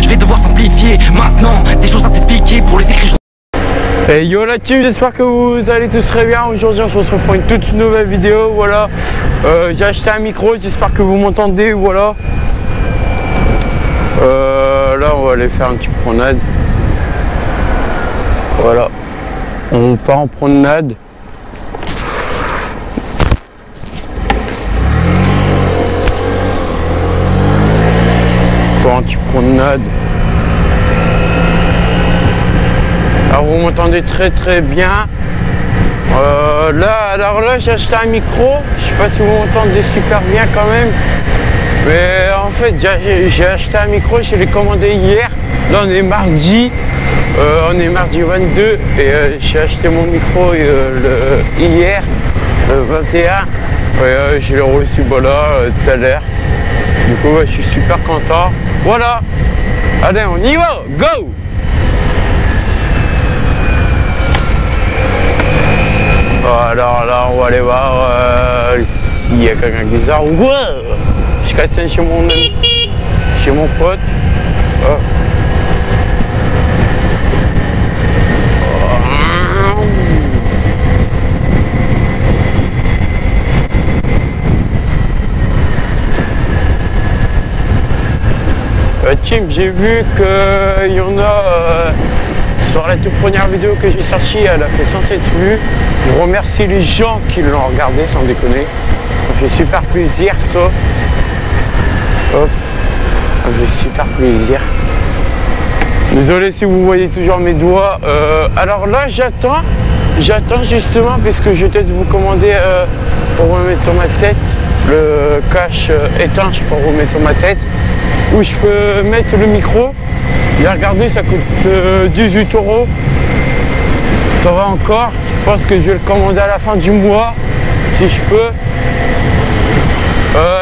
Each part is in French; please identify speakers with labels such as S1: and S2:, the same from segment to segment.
S1: je vais devoir simplifier maintenant des choses à t'expliquer pour les écrire.
S2: Hey yo la team, j'espère que vous allez tous très bien. Aujourd'hui on se retrouve pour une toute nouvelle vidéo. Voilà, j'ai acheté un micro, j'espère que vous m'entendez. Voilà, là on va aller faire un petit promenade. Voilà, on part en promenade. Un petit promenade. Alors vous m'entendez très bien. Là j'ai acheté un micro. Je sais pas si vous m'entendez super bien quand même. Mais en fait j'ai acheté un micro, je l'ai commandé hier. Là on est mardi. On est mardi 22 et j'ai acheté mon micro hier, le 21. Et je l'ai reçu tout à l'heure. Du coup je suis super content. Voilà. Allez, on y va. Go. Alors là, on va aller voir s'il y a quelqu'un qui sort. Ouais. Je casse chez mon pote. Oh. Team, j'ai vu qu'il y en a sur la toute première vidéo que j'ai sortie, elle a fait 107 vues. Je remercie les gens qui l'ont regardé sans déconner. Ça fait super plaisir ça. Hop. Ça fait super plaisir. Désolé si vous voyez toujours mes doigts. Alors là j'attends justement parce que je vais peut-être vous commander pour vous mettre sur ma tête le cache étanche pour vous mettre sur ma tête. Où je peux mettre le micro. Et regardez, ça coûte 18 €. Ça va encore. Je pense que je vais le commander à la fin du mois, si je peux.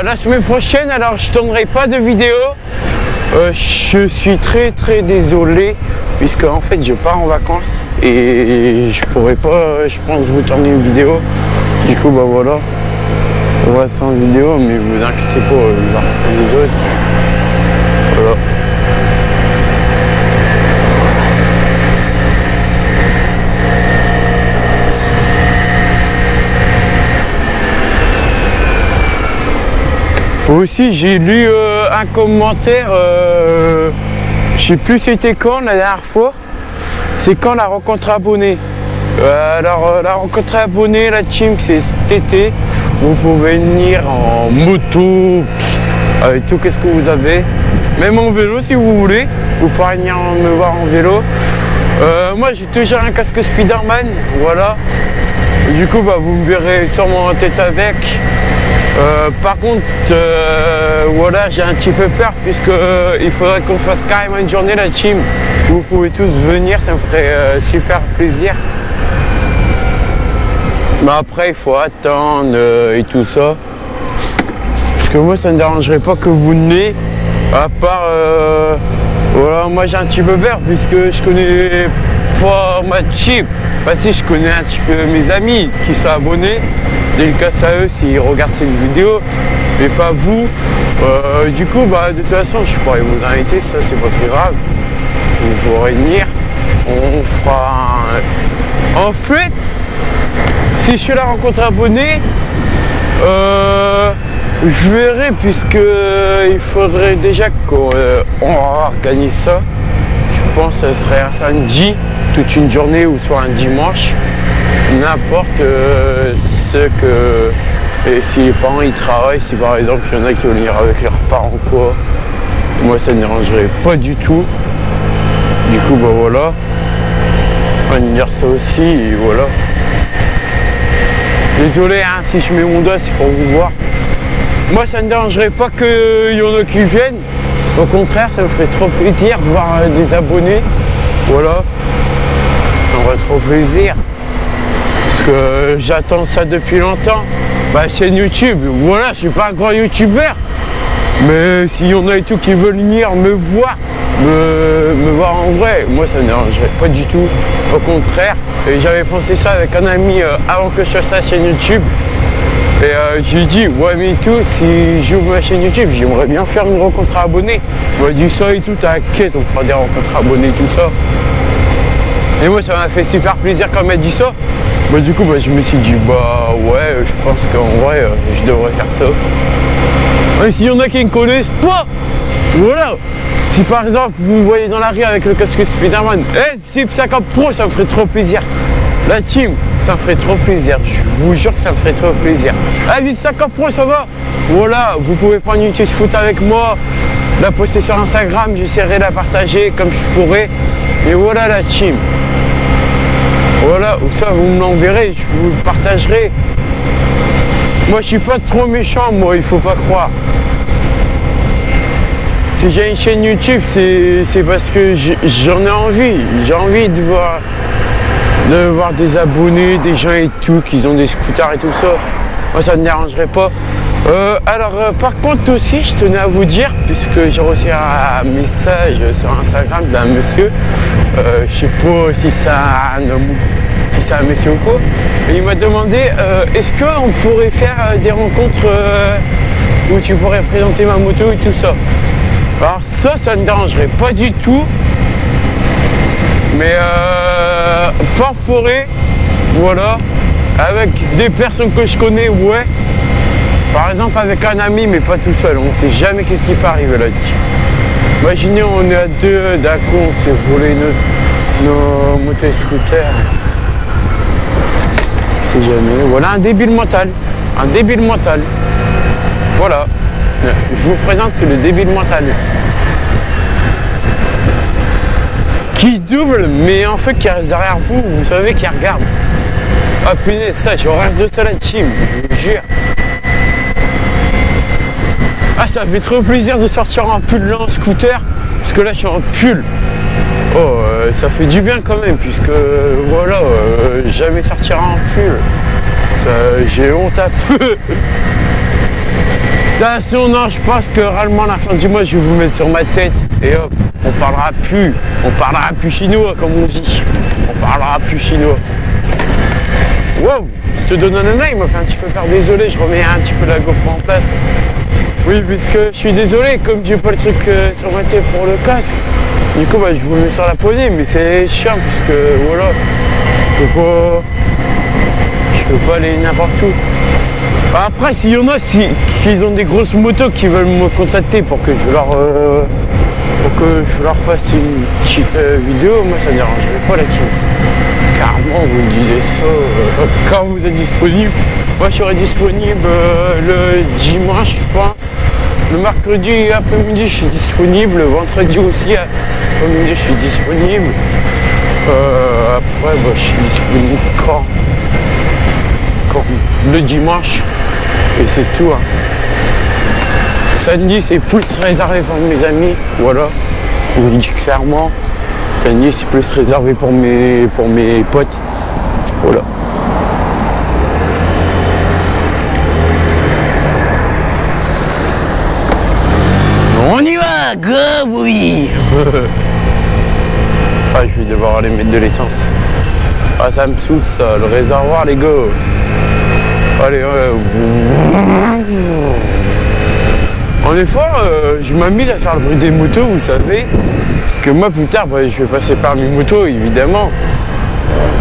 S2: La semaine prochaine, alors je tournerai pas de vidéo. Je suis très désolé, puisque en fait je pars en vacances et je pourrais pas, je pense, vous tourner une vidéo. Du coup, bah voilà. On va sans vidéo, mais vous inquiétez pas, genre les autres. Voilà. Aussi j'ai lu un commentaire, je sais plus c'était quand la dernière fois, c'est quand la rencontre abonnée. Alors la rencontre abonnée, la team, c'est cet été. Vous pouvez venir en moto, avec tout qu'est-ce que vous avez. Même en vélo si vous voulez, vous pourrez venir me voir en vélo. Moi j'ai toujours un casque Spider-Man, voilà. Du coup bah, vous me verrez sûrement en tête avec. Par contre, voilà, j'ai un petit peu peur puisque il faudrait qu'on fasse carrément une journée la team. Vous pouvez tous venir, ça me ferait super plaisir. Mais après il faut attendre et tout ça. Parce que moi ça ne me dérangerait pas que vous venez. À part, voilà, moi j'ai un petit peu peur puisque je connais pas ma team. Bah si, je connais un petit peu mes amis qui sont abonnés. Dédicace à eux s'ils regardent cette vidéo, mais pas vous. Du coup, bah de toute façon, je pourrais vous inviter, ça c'est pas plus grave. Vous pourrez venir. On fera un... En fait, si je suis la rencontre abonnée, je verrai, puisque il faudrait déjà qu'on organise ça. Je pense que ce serait un samedi, toute une journée, ou soit un dimanche. N'importe ce que... Et si les parents ils travaillent, si par exemple il y en a qui veulent venir avec leurs parents quoi, moi ça ne dérangerait pas du tout. Du coup bah voilà. On va dire ça aussi et voilà. Désolé hein, si je mets mon doigt, c'est pour vous voir. Moi ça ne dérangerait pas qu'il y en a qui viennent. Au contraire, ça me ferait trop plaisir de voir des abonnés. Voilà. Ça me ferait trop plaisir. Parce que j'attends ça depuis longtemps. Ma chaîne YouTube, voilà, je suis pas un grand youtubeur. Mais s'il y en a et tout qui veulent venir me voir en vrai, moi ça ne dérangerait pas du tout. Au contraire, j'avais pensé ça avec un ami avant que je fasse sa chaîne YouTube. Et j'ai dit, ouais mais tout, si j'ouvre ma chaîne YouTube, j'aimerais bien faire une rencontre à abonnés. Il m'a dit ça et tout, t'inquiète, on fera des rencontres à abonnés, tout ça. Et moi ça m'a fait super plaisir quand elle m'a dit ça. Bah du coup je me suis dit bah ouais je pense qu'en vrai je devrais faire ça. Et s'il y en a qui me connaissent pas, voilà. Si par exemple vous me voyez dans la rue avec le casque Spider-Man, c'est 50 Pro, ça me ferait trop plaisir. La team, ça me ferait trop plaisir. Je vous jure que ça me ferait trop plaisir. Ah oui 50 Pro ça va. Voilà, vous pouvez prendre une petite foot avec moi, la poster sur Instagram, j'essaierai de la partager comme je pourrai. Et voilà la team. Voilà, ou ça vous me l'enverrez, je vous le partagerai. Moi je suis pas trop méchant, moi il faut pas croire. Si j'ai une chaîne YouTube, c'est parce que j'en ai envie. J'ai envie de voir des abonnés, des gens et tout, qui ont des scooters et tout ça. Moi ça ne me dérangerait pas. Par contre aussi, je tenais à vous dire, puisque j'ai reçu un message sur Instagram d'un monsieur, je sais pas si c'est un homme, si c'est un monsieur ou quoi, et il m'a demandé est-ce qu'on pourrait faire des rencontres où tu pourrais présenter ma moto et tout ça. Alors ça ne dérangerait pas du tout, mais pas en forêt, voilà, avec des personnes que je connais, ouais. Par exemple avec un ami mais pas tout seul, on ne sait jamais qu'est-ce qui peut arriver là-dessus. Imaginez on est à deux, d'un coup on s'est volé nos moto-scooters. C'est jamais. Voilà un débile mental. Un débile mental. Voilà. Je vous présente le débile mental. Qui double mais en fait qui reste derrière vous, vous savez qui regarde. Ah punaise ça, je reste de ça la team, je vous jure. Ah ça fait trop plaisir de sortir en pull là en scooter, parce que là je suis en pull. Oh ça fait du bien quand même, puisque voilà, jamais sortir en pull. J'ai honte un peu. Là sinon je pense que réellement à la fin du mois je vais vous mettre sur ma tête et hop, on parlera plus chinois comme on dit. On parlera plus chinois. Wow, je te donne un anaï, il m'a fait un petit peu peur, désolé, je remets un petit peu la GoPro en place. Oui, puisque je suis désolé, comme j'ai pas le truc sur ma tête pour le casque, du coup je vous mets sur la poignée, mais c'est chiant parce que voilà, je peux pas aller n'importe où. Après, s'il y en a qui ont des grosses motos qui veulent me contacter pour que je leur fasse une petite vidéo, moi ça ne dérangerait pas là-dessus. Carrément, vous me disiez ça quand vous êtes disponible. Moi je serai disponible le dimanche je pense. Le mercredi après-midi je suis disponible. Le vendredi aussi après-midi je suis disponible. Après je suis disponible quand le dimanche. Et c'est tout. Hein. Samedi c'est plus réservé pour mes amis. Voilà. Je vous le dis clairement. Samedi c'est plus réservé pour mes potes. Voilà. On y va, go, oui. Ah, je vais devoir aller mettre de l'essence. Ah, ça me saoule ça, le réservoir, les gars. Allez, En effet, je m'amuse à faire le bruit des motos, vous savez. Parce que moi, plus tard, je vais passer par mes motos, évidemment.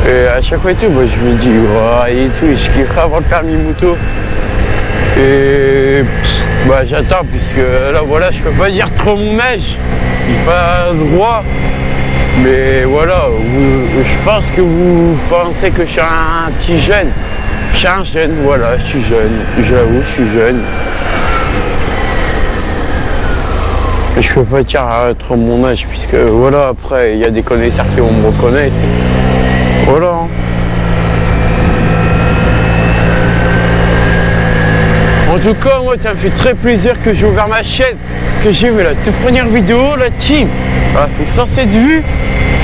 S2: Et à chaque fois et tout, je me dis, oh, et tout, et je kifferais avoir le permis moto. Et j'attends, puisque là, voilà, je peux pas dire trop mon âge. J'ai pas le droit. Mais voilà, je pense que vous pensez que je suis un petit jeune. Je suis un jeune, voilà, je suis jeune. J'avoue, je suis jeune. Et je peux pas dire trop mon âge, puisque voilà, après, il y a des connaisseurs qui vont me reconnaître. Voilà. En tout cas, moi, ça me fait très plaisir que j'ai ouvert ma chaîne, que j'ai vu la toute première vidéo, la team. Elle a fait 107 vues.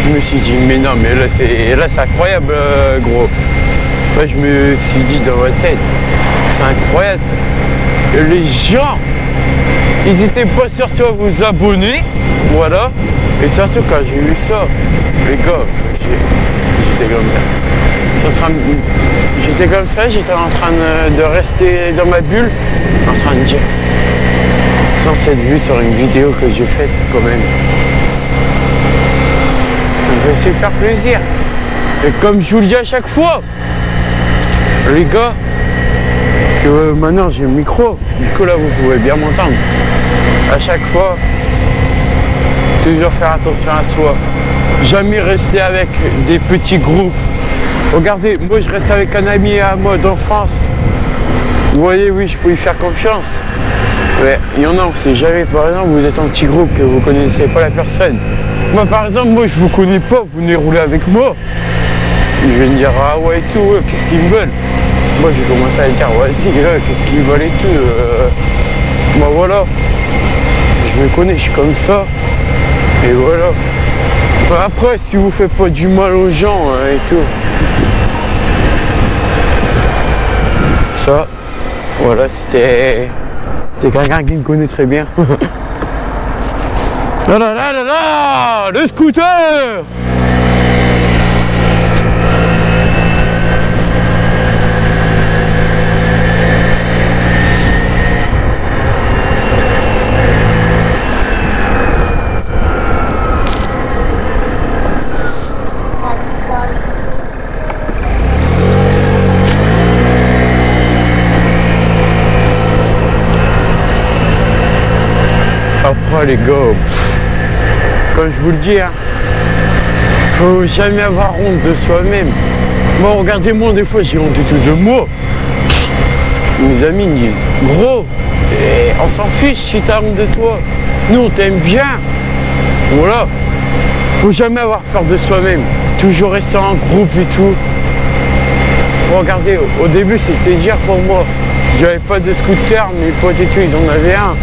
S2: Je me suis dit, mais non, mais là, c'est incroyable, gros. Moi, je me suis dit dans ma tête, c'est incroyable. Et les gens, n'hésitez pas surtout à vous abonner, voilà. Et surtout quand j'ai vu ça, les gars, j'étais comme ça. J'étais comme ça, j'étais en train de rester dans ma bulle, en train de dire, sans cette vue sur une vidéo que j'ai faite quand même. Ça me fait super plaisir. Et comme je vous le dis à chaque fois, les gars, parce que maintenant j'ai le micro, du coup là vous pouvez bien m'entendre. À chaque fois, toujours faire attention à soi. Jamais rester avec des petits groupes. Regardez, moi je reste avec un ami à moi d'enfance. Vous voyez, oui, je peux lui faire confiance. Mais il y en a, on ne sait jamais. Par exemple, vous êtes un petit groupe que vous ne connaissez pas la personne. Moi par exemple, moi je vous connais pas, vous venez rouler avec moi. Je vais me dire, ah ouais et tout, qu'est-ce qu'ils me veulent? Moi j'ai commencé à dire, vas-y, qu'est-ce qu'ils veulent et tout. Moi voilà, je me connais, je suis comme ça. Et voilà. Après, si vous faites pas du mal aux gens et tout. Ça, voilà, c'est quelqu'un qui me connaît très bien. Là là là là là, le scooter! Après les gars, comme je vous le dis, faut jamais avoir honte de soi-même. Moi regardez-moi, des fois j'ai honte du tout de moi. Mes amis me disent, gros, on s'en fiche si t'as honte de toi. Nous on t'aime bien. Voilà. Faut jamais avoir peur de soi-même. Toujours rester en groupe et tout. Regardez, au début c'était dur pour moi. J'avais pas de scooter, mes potes et tout, ils en avaient un.